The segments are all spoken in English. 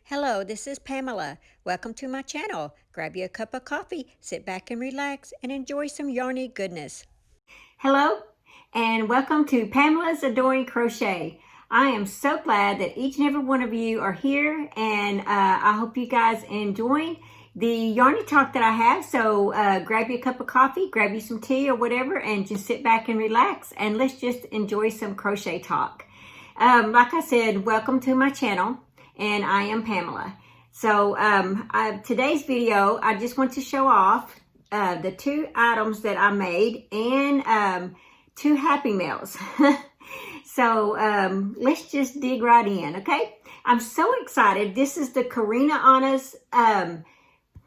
Hello, this is Pamela. Welcome to my channel. Grab you a cup of coffee, sit back and relax, and enjoy some yarny goodness. Hello, and welcome to Pamela's Adoring Crochet. I am so glad that each and every one of you are here, and I hope you guys enjoy the yarny talk that I have. So grab you a cup of coffee, grab you some tea or whatever, and just sit back and relax, and let's just enjoy some crochet talk. Like I said, welcome to my channel. And I am Pamela. So today's video, I just want to show off the two items that I made and two Happy Mails. So let's just dig right in, okay? I'm so excited. This is the Corina Anna's,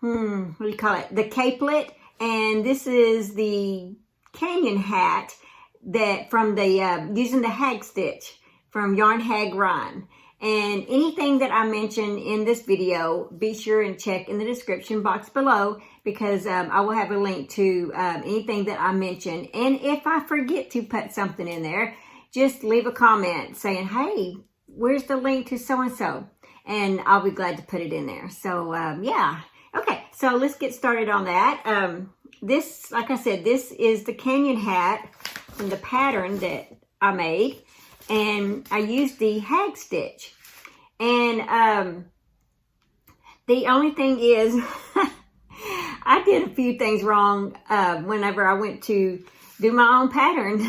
what do you call it? The Capelet, and this is the canyon hat that from the using the hagstitch from Yarn Hag Run. And anything that I mention in this video, be sure and check in the description box below, because I will have a link to anything that I mention. And if I forget to put something in there, just leave a comment saying, hey, where's the link to so-and-so? And I'll be glad to put it in there. So yeah. Okay, so let's get started on that. This, like I said, this is the canyon hat from the pattern that I made. And I used the hagstitch. And the only thing is, I did a few things wrong whenever I went to do my own pattern.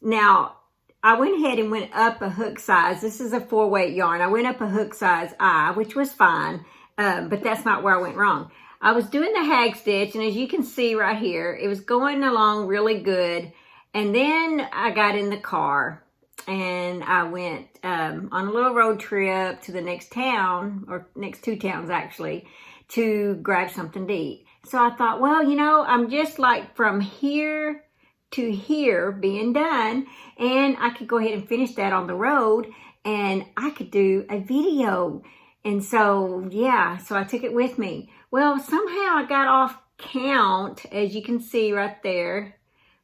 Now, I went ahead and went up a hook size. This is a 4-weight yarn. I went up a hook size I, which was fine, but that's not where I went wrong. I was doing the hagstitch, and as you can see right here, it was going along really good. And then I got in the car and I went on a little road trip to the next town, or next 2 towns actually, to grab something to eat. So I thought, well, you know, I'm just like from here to here being done, and I could go ahead and finish that on the road and I could do a video. And so, yeah, so I took it with me. Well, somehow I got off count, as you can see right there.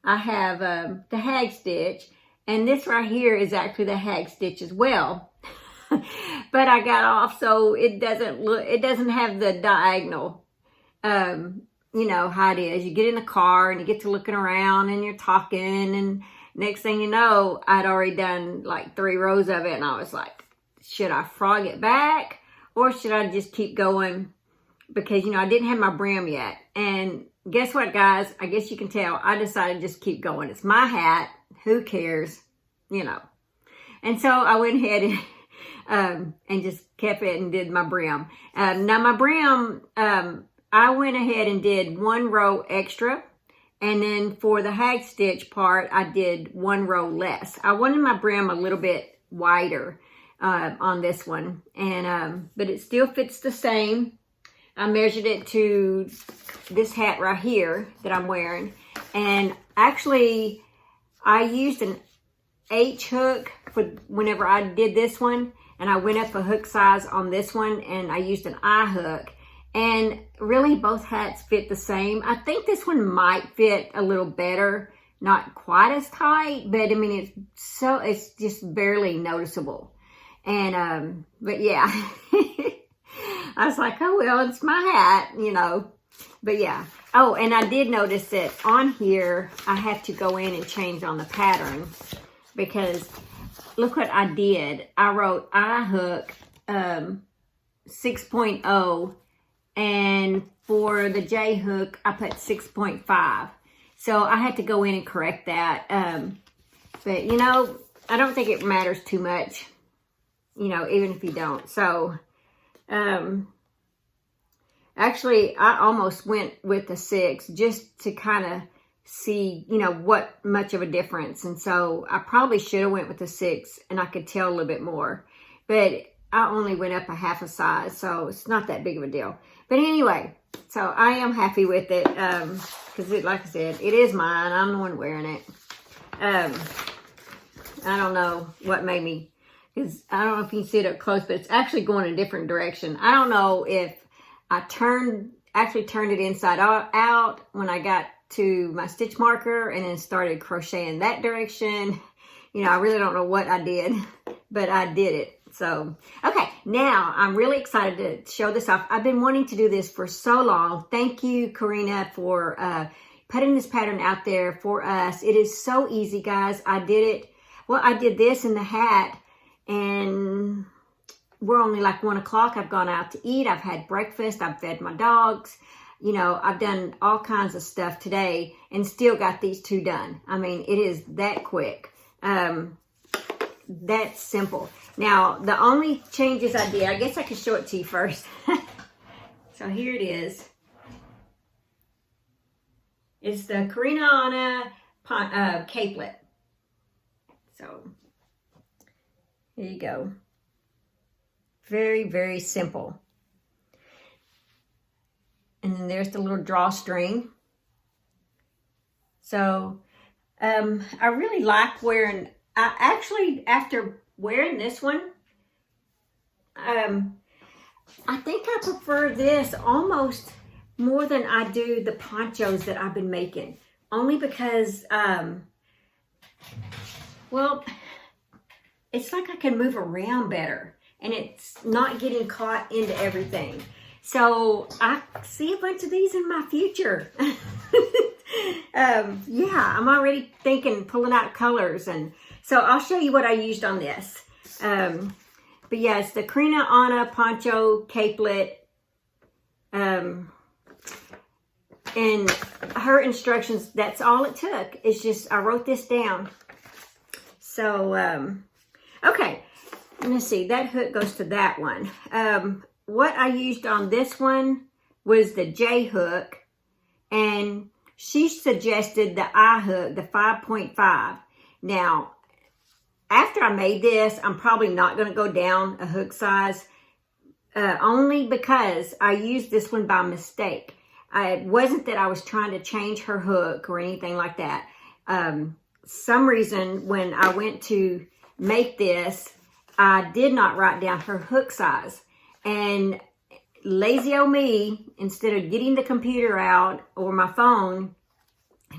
I have the hagstitch, and this right here is actually the hagstitch as well. But I got off so it doesn't have the diagonal, you know how it is. You get in the car and you get to looking around and you're talking, and next thing you know, I'd already done like 3 rows of it, and I was like, should I frog it back or should I just keep going? Because, you know, I didn't have my brim yet. And guess what, guys? I guess you can tell. I decided to just keep going. It's my hat. Who cares? You know. And so I went ahead and just kept it and did my brim. Now, my brim, I went ahead and did 1 row extra. And then for the hagstitch part, I did 1 row less. I wanted my brim a little bit wider on this one. And but it still fits the same. I measured it to this hat right here that I'm wearing. And actually, I used an H hook for whenever I did this one. And I went up a hook size on this one, and I used an I hook. And really, both hats fit the same. I think this one might fit a little better. Not quite as tight, but I mean, it's just barely noticeable. And, but yeah. I was like, oh, well, it's my hat, you know. But yeah. Oh, and I did notice that on here, I have to go in and change on the pattern. Because look what I did. I wrote I hook 6.0. And for the J hook, I put 6.5. So I had to go in and correct that. But, you know, I don't think it matters too much. You know, even if you don't. So... actually, I almost went with the 6 just to kind of see, you know, what much of a difference. And so I probably should have went with the 6, and I could tell a little bit more. But I only went up a half a size, so it's not that big of a deal. But anyway, so I am happy with it, because like I said, it is mine. I'm the one wearing it. I don't know what made me... because I don't know if you can see it up close, but it's actually going a different direction. I don't know if I actually turned it inside out when I got to my stitch marker and then started crocheting that direction. You know, I really don't know what I did, but I did it. So, okay. Now, I'm really excited to show this off. I've been wanting to do this for so long. Thank you, Corina, for putting this pattern out there for us. It is so easy, guys. I did it. Well, I did this in the hat, and we're only like 1 o'clock. I've gone out to eat. I've had breakfast. I've fed my dogs. You know, I've done all kinds of stuff today and still got these 2 done. I mean, it is that quick. That's simple. Now, the only changes I did, I guess I could show it to you first. So here it is. It's the Corina Capelet. So here you go. Very, very simple. And then there's the little drawstring. So I really like wearing, actually after wearing this one, I think I prefer this almost more than I do the ponchos that I've been making. Only because, well, it's like I can move around better. And it's not getting caught into everything. So I see a bunch of these in my future. Yeah, I'm already thinking, pulling out colors. And so I'll show you what I used on this. But yeah, it's the Corina Poncho Capelet. And her instructions, that's all it took. It's just, I wrote this down. So, okay. Let's see, that hook goes to that one. What I used on this one was the J hook, and she suggested the I hook, the 5.5. Now, after I made this, I'm probably not going to go down a hook size, only because I used this one by mistake. It wasn't that I was trying to change her hook or anything like that. Some reason when I went to make this, I did not write down her hook size. And lazy old me, instead of getting the computer out or my phone,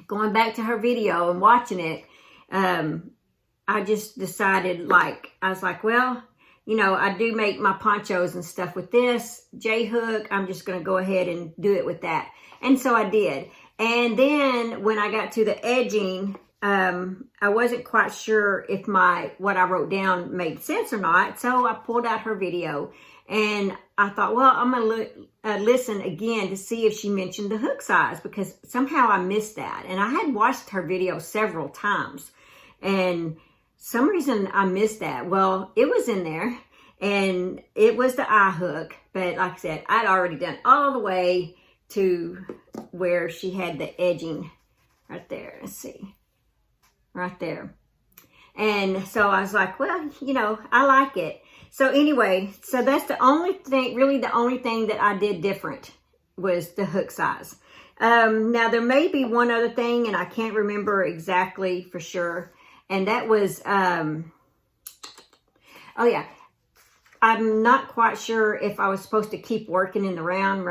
going back to her video and watching it, I just decided, I was like, well, you know, I do make my ponchos and stuff with this J hook. I'm just going to go ahead and do it with that. And so I did. And then when I got to the edging, I wasn't quite sure if what I wrote down made sense or not. So I pulled out her video and I thought, well, I'm going to listen again to see if she mentioned the hook size, because somehow I missed that. And I had watched her video several times and some reason I missed that. Well, it was in there and it was the I hook. But like I said, I'd already done all the way to where she had the edging right there. Let's see. Right there. And so I was like, well, you know, I like it. So anyway, so that's the only thing, really the only thing that I did different was the hook size. Now there may be one other thing and I can't remember exactly for sure. And that was, oh yeah, I'm not quite sure if I was supposed to keep working in the round,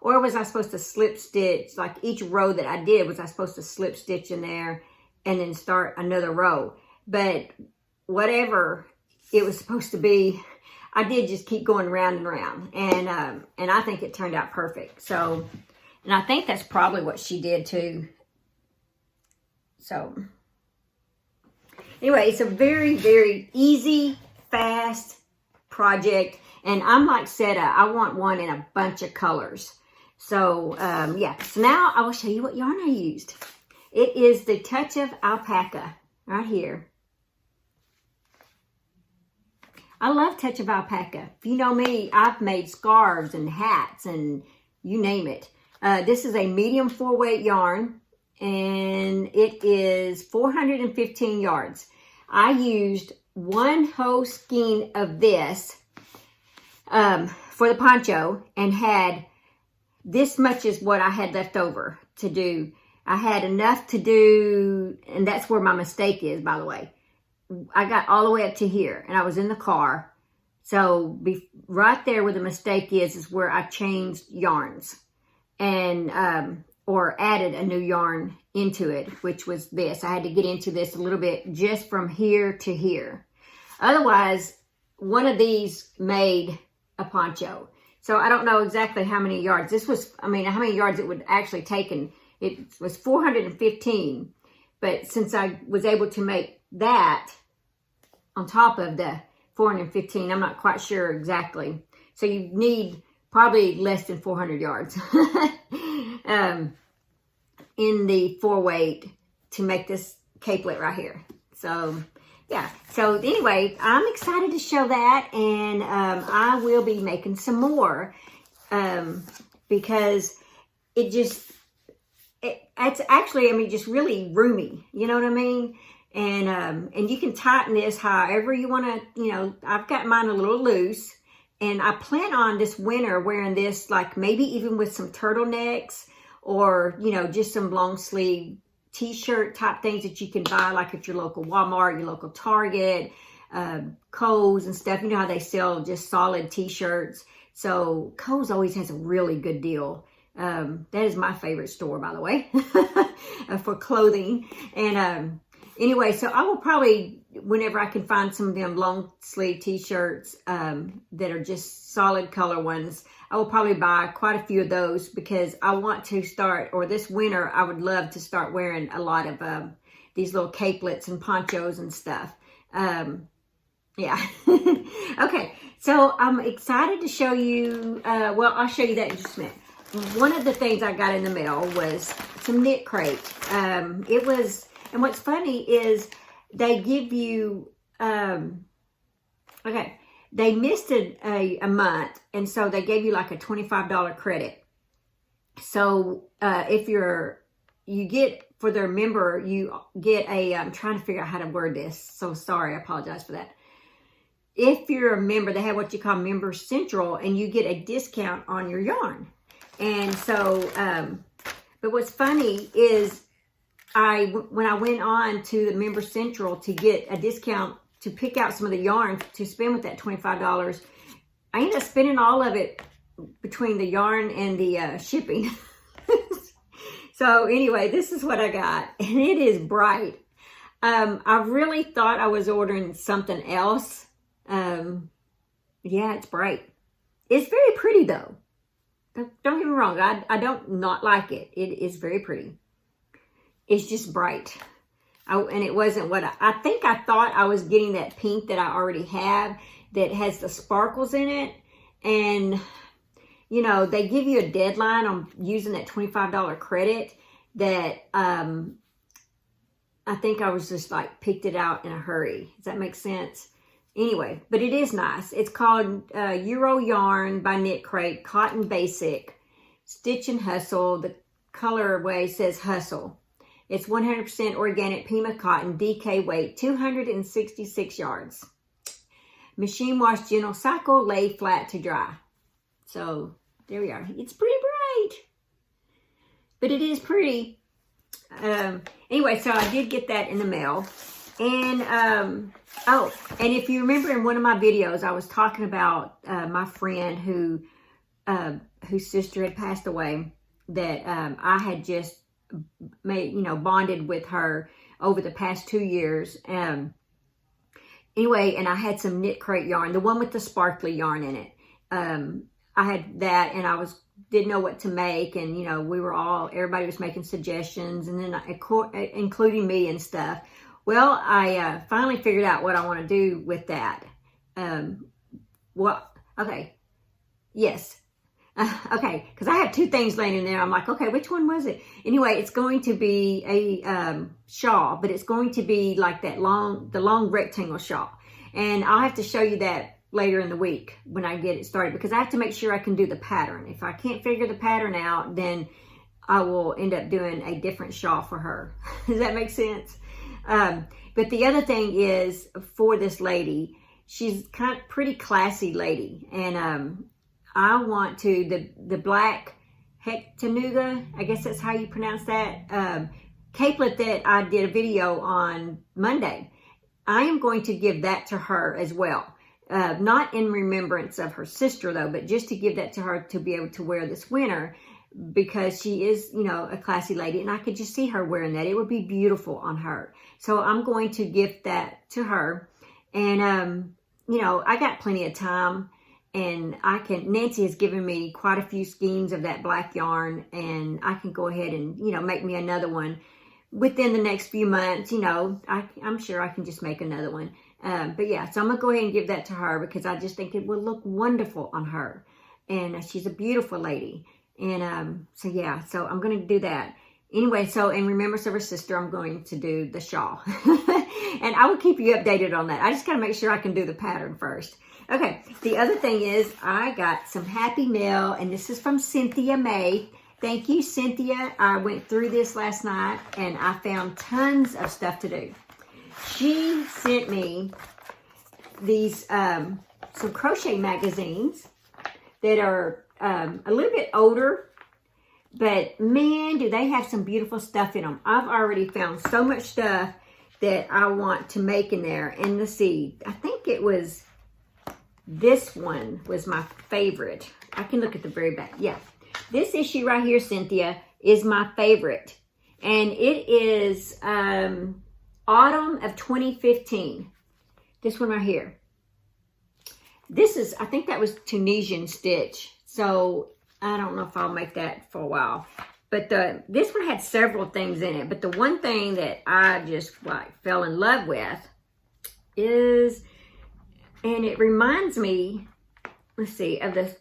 or was I supposed to slip stitch, like each row that I did, was I supposed to slip stitch in there and then start another row. But whatever it was supposed to be, I did just keep going round and round. And I think it turned out perfect. So, and I think that's probably what she did too. So, anyway, it's a very, very easy, fast project. And I'm like Seta, I want one in a bunch of colors. So, yeah. So now I will show you what yarn I used. It is the Touch of Alpaca right here. I love Touch of Alpaca. If you know me, I've made scarves and hats and you name it. This is a medium 4-weight yarn and it is 415 yards. I used 1 whole skein of this for the poncho and had this much is what I had left over to do. I had enough to do, and that's where my mistake is, by the way. I got all the way up to here, and I was in the car. So right there where the mistake is where I changed yarns and or added a new yarn into it, which was this. I had to get into this a little bit just from here to here. Otherwise, one of these made a poncho. So I don't know exactly how many yards. This was, I mean, how many yards it would actually take, and it was 415. But since I was able to make that on top of the 415, I'm not quite sure exactly. So you need probably less than 400 yards in the 4-weight to make this capelet right here. So yeah, so anyway, I'm excited to show that, and I will be making some more because it's actually, I mean, just really roomy, you know what I mean? And you can tighten this however you want to, you know. I've got mine a little loose, and I plan on this winter wearing this, like maybe even with some turtlenecks, or, you know, just some long sleeve t-shirt type things that you can buy like at your local Walmart, your local Target, Kohl's and stuff. You know how they sell just solid t-shirts. So Kohl's always has a really good deal. That is my favorite store, by the way, for clothing. And anyway, so I will probably, whenever I can find some of them long sleeve t-shirts that are just solid color ones, I will probably buy quite a few of those, because I want to start, or this winter, I would love to start wearing a lot of these little capelets and ponchos and stuff. Yeah. Okay, so I'm excited to show you, well, I'll show you that in just a minute. One of the things I got in the mail was some KnitCrate. It was, and what's funny is they give you, okay, they missed a month, and so they gave you like a $25 credit. So if you get, for their member, you get a, I'm trying to figure out how to word this, so sorry, I apologize for that. If you're a member, they have what you call Member Central, and you get a discount on your yarn. And so, but what's funny is when I went on to the Member Central to get a discount to pick out some of the yarn to spend with that $25, I ended up spending all of it between the yarn and the shipping. So anyway, this is what I got, and it is bright. I really thought I was ordering something else. Yeah, it's bright. It's very pretty though. Don't get me wrong, I don't not like it. It is very pretty. It's just bright. And it wasn't what I think I thought I was getting that pink that I already have that has the sparkles in it. And, you know, they give you a deadline on using that $25 credit that I think I was just like picked it out in a hurry. Does that make sense? Anyway, but it is nice. It's called Euro Yarn by KnitCrate, Cotton Basic, Stitch and Hustle. The colorway says Hustle. It's 100% organic Pima cotton, DK weight, 266 yards. Machine wash, gentle cycle, lay flat to dry. So there we are. It's pretty bright, but it is pretty. Anyway, so I did get that in the mail. And, oh, and if you remember in one of my videos, I was talking about my friend whose sister had passed away, that I had just made, you know, bonded with her over the past 2 years. Anyway, and I had some KnitCrate yarn, the one with the sparkly yarn in it. I had that, and I didn't know what to make, and, you know, everybody was making suggestions, and then including me and stuff. Well, I finally figured out what I want to do with that. Okay, yes. Okay, because I have two things laying in there. I'm like, okay, which one was it? Anyway, it's going to be a shawl, but it's going to be like the long rectangle shawl. And I'll have to show you that later in the week when I get it started, because I have to make sure I can do the pattern. If I can't figure the pattern out, then I will end up doing a different shawl for her. Does that make sense? But the other thing is, for this lady, she's kind of pretty classy lady, and I want to, the black Hectanuga, I guess that's how you pronounce that, capelet that I did a video on Monday. I am going to give that to her as well. Not in remembrance of her sister though, but just to give that to her to be able to wear this winter, because she is, you know, a classy lady, and I could just see her wearing that. It would be beautiful on her. So I'm going to gift that to her. And you know, I got plenty of time, and Nancy has given me quite a few skeins of that black yarn, and I can go ahead and, you know, make me another one within the next few months. You know, I'm sure I can just make another one. But yeah, so I'm going to go ahead and give that to her because I just think it will look wonderful on her. And she's a beautiful lady. And so yeah, so I'm going to do that. Anyway, so in remembrance of her sister, I'm going to do the shawl. And I will keep you updated on that. I just got to make sure I can do the pattern first. Okay, the other thing is I got some Happy Mail, and this is from Cynthia May. Thank you, Cynthia. I went through this last night, and I found tons of stuff to do. She sent me these, some crochet magazines that are a little bit older, but man, do they have some beautiful stuff in them. I've already found so much stuff that I want to make in there. And let's see, I think it was, this one was my favorite. I can look at the very back. Yeah, this issue right here, Cynthia, is my favorite. And it is autumn of 2015. This one right here. This is, I think that was Tunisian stitch. So I don't know if I'll make that for a while. But this one had several things in it. But the one thing that I just like fell in love with is, and it reminds me, let's see, of this.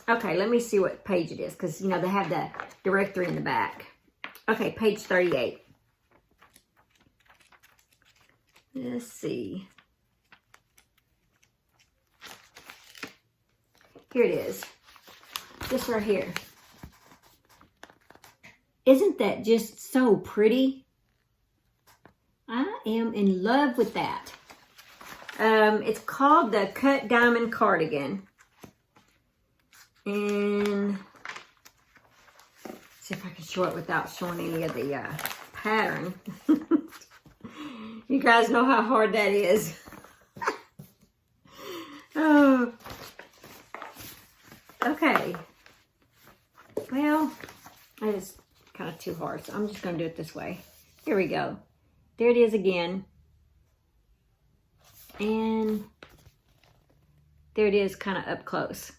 Okay, let me see what page it is. Because, you know, they have the directory in the back. Okay, page 38. Let's see. Here it is. This right here. Isn't that just so pretty? I am in love with that. It's called the Cut Diamond Cardigan. And see if I can show it without showing any of the pattern. You guys know how hard that is. Oh. Okay. Well, that is kind of too hard, so I'm just going to do it this way. Here we go. There it is again. And there it is kind of up close.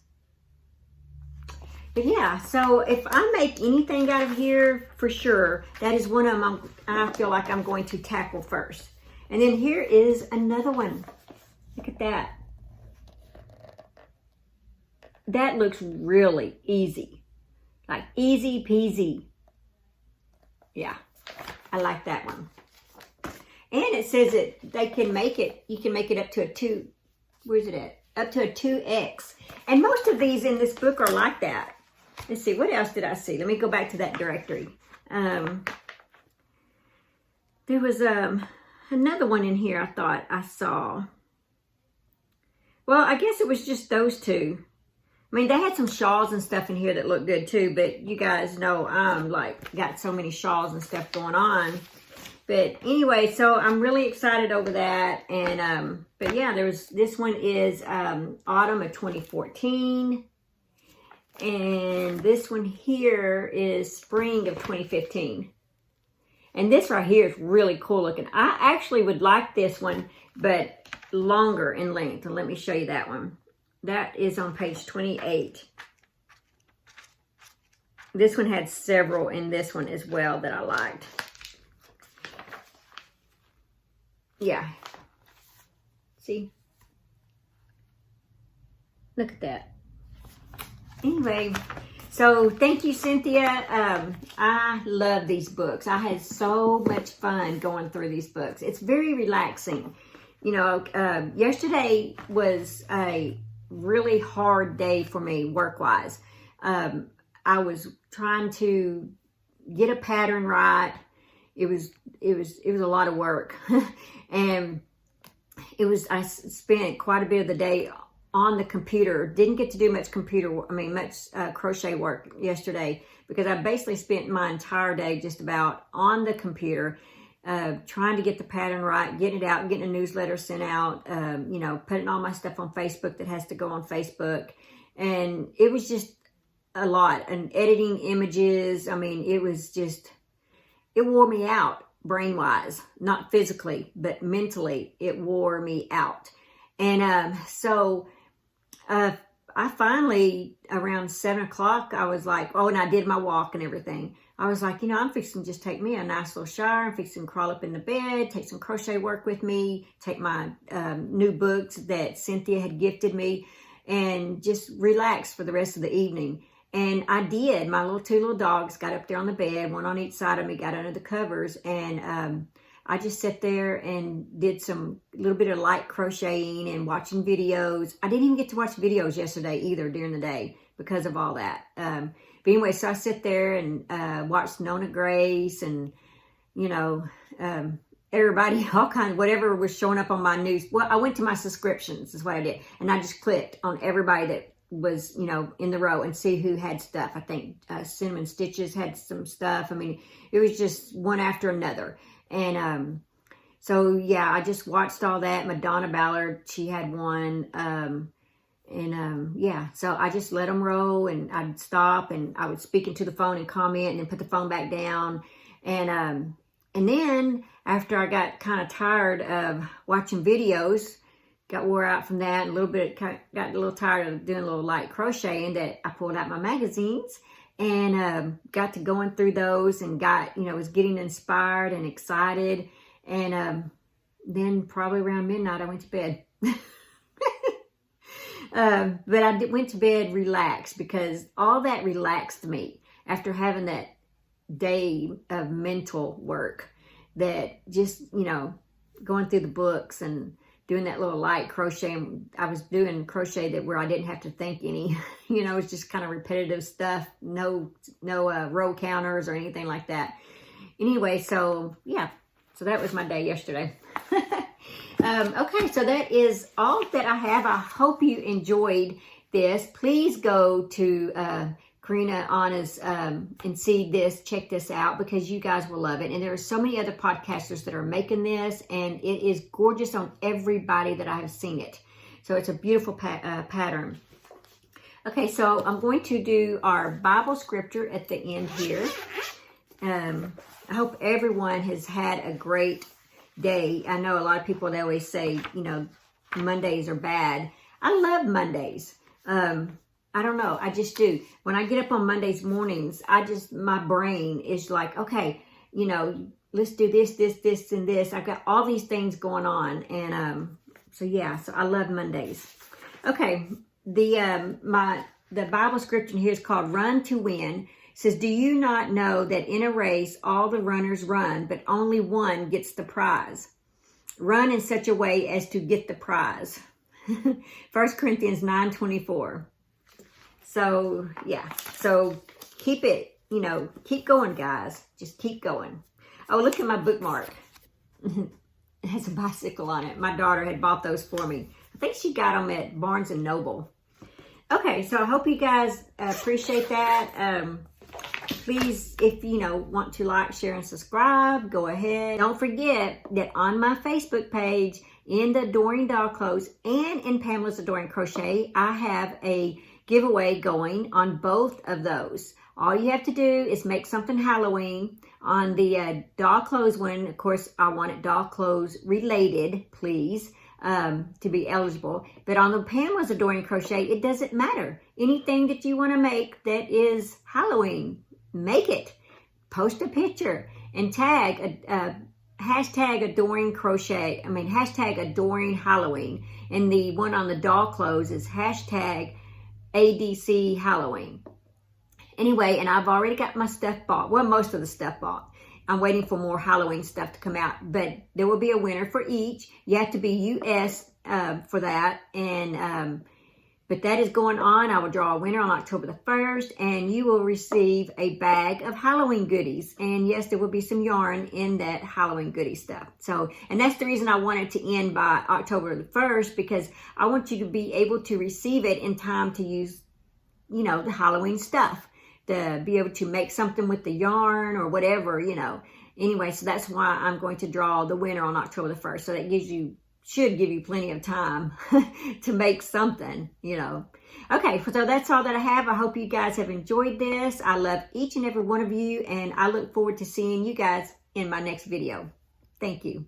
But yeah, so if I make anything out of here, for sure, that is one of them I feel like I'm going to tackle first. And then here is another one. Look at that. That looks really easy. Like easy peasy. Yeah, I like that one. And it says that they can make it, you can make it up to a 2, where's it at? Up to a 2X. And most of these in this book are like that. Let's see, what else did I see? Let me go back to that directory. There was another one in here I thought I saw. Well, I guess it was just those two. I mean, they had some shawls and stuff in here that look good too, but you guys know I'm like got so many shawls and stuff going on. But anyway, so I'm really excited over that. And but yeah, this one is autumn of 2014. And this one here is spring of 2015. And this right here is really cool looking. I actually would like this one, but longer in length. And let me show you that one. That is on page 28. This one had several in this one as well that I liked. Yeah. See? Look at that. Anyway, so thank you, Cynthia. I love these books. I had so much fun going through these books. It's very relaxing. You know, yesterday was a really hard day for me work-wise. I was trying to get a pattern right. It was a lot of work. And I spent quite a bit of the day on the computer. Didn't get to do much crochet work yesterday because I basically spent my entire day just about on the computer, trying to get the pattern right, getting it out, getting a newsletter sent out, you know, putting all my stuff on Facebook that has to go on Facebook. And it was just a lot. And editing images. I mean, it wore me out brain-wise. Not physically, but mentally, it wore me out. And so I finally, around 7 o'clock, I was like, oh, and I did my walk and everything. I was like, I'm fixing to just take me a nice little shower. I'm fixing to crawl up in the bed, take some crochet work with me, take my new books that Cynthia had gifted me, and just relax for the rest of the evening. And I did. My two little dogs got up there on the bed, one on each side of me, got under the covers, and I just sat there and did some little bit of light crocheting and watching videos. I didn't even get to watch videos yesterday either during the day because of all that. But anyway, so I sit there and watched Nona Grace and, everybody, all kinds, whatever was showing up on my news. Well, I went to my subscriptions is what I did. And I just clicked on everybody that was, in the row and see who had stuff. I think Cinnamon Stitches had some stuff. I mean, it was just one after another. And so, yeah, I just watched all that. Madonna Ballard, she had one. Yeah, so I just let them roll, and I'd stop, and I would speak into the phone and comment, and then put the phone back down. And then after I got kind of tired of watching videos, got wore out from that, and got a little tired of doing a little light crocheting, that I pulled out my magazines and got to going through those, and got, was getting inspired and excited. And then probably around midnight, I went to bed. But I went to bed relaxed, because all that relaxed me after having that day of mental work, that just, going through the books and doing that little light crochet. I was doing crochet where I didn't have to think any, it was just kind of repetitive stuff, no row counters or anything like that. Anyway, so yeah, so that was my day yesterday. Okay, so that is all that I have. I hope you enjoyed this. Please go to Corina Anna's and see this, check this out, because you guys will love it. And there are so many other podcasters that are making this, and it is gorgeous on everybody that I have seen it. So it's a beautiful pattern. Okay, so I'm going to do our Bible scripture at the end here. I hope everyone has had a great day. I know a lot of people, they always say, Mondays are bad. I love Mondays. I don't know. I just do. When I get up on Mondays mornings, my brain is like, okay, let's do this, this, and this. I've got all these things going on. And so yeah, so I love Mondays. Okay, the Bible scripture here is called Run to Win. It says, do you not know that in a race all the runners run, but only one gets the prize? Run in such a way as to get the prize. 1 Corinthians 9:24. So yeah, so keep it, keep going, guys. Just keep going. Oh, look at my bookmark. It has a bicycle on it. My daughter had bought those for me. I think she got them at Barnes & Noble. Okay, so I hope you guys appreciate that. Please, if want to like, share, and subscribe, go ahead. Don't forget that on my Facebook page, in the Adoring Doll Clothes and in Pamela's Adoring Crochet, I have a giveaway going on both of those. All you have to do is make something Halloween. On the doll clothes one, of course, I want it doll clothes related, please, to be eligible. But on the Pamela's Adoring Crochet, it doesn't matter. Anything that you want to make that is Halloween, make it. Post a picture and tag hashtag Adoring Crochet. Hashtag Adoring Halloween. And the one on the doll clothes is hashtag ADC Halloween. Anyway, and I've already got my stuff bought. Well, most of the stuff bought. I'm waiting for more Halloween stuff to come out. But there will be a winner for each. You have to be U.S. For that. And but that is going on. I will draw a winner on October the 1st. And you will receive a bag of Halloween goodies. And yes, there will be some yarn in that Halloween goodie stuff. So, and that's the reason I want it to end by October the 1st. Because I want you to be able to receive it in time to use, the Halloween stuff. To be able to make something with the yarn or whatever, Anyway, so that's why I'm going to draw the winner on October the 1st. So that should give you plenty of time to make something, Okay, so that's all that I have. I hope you guys have enjoyed this. I love each and every one of you, and I look forward to seeing you guys in my next video. Thank you.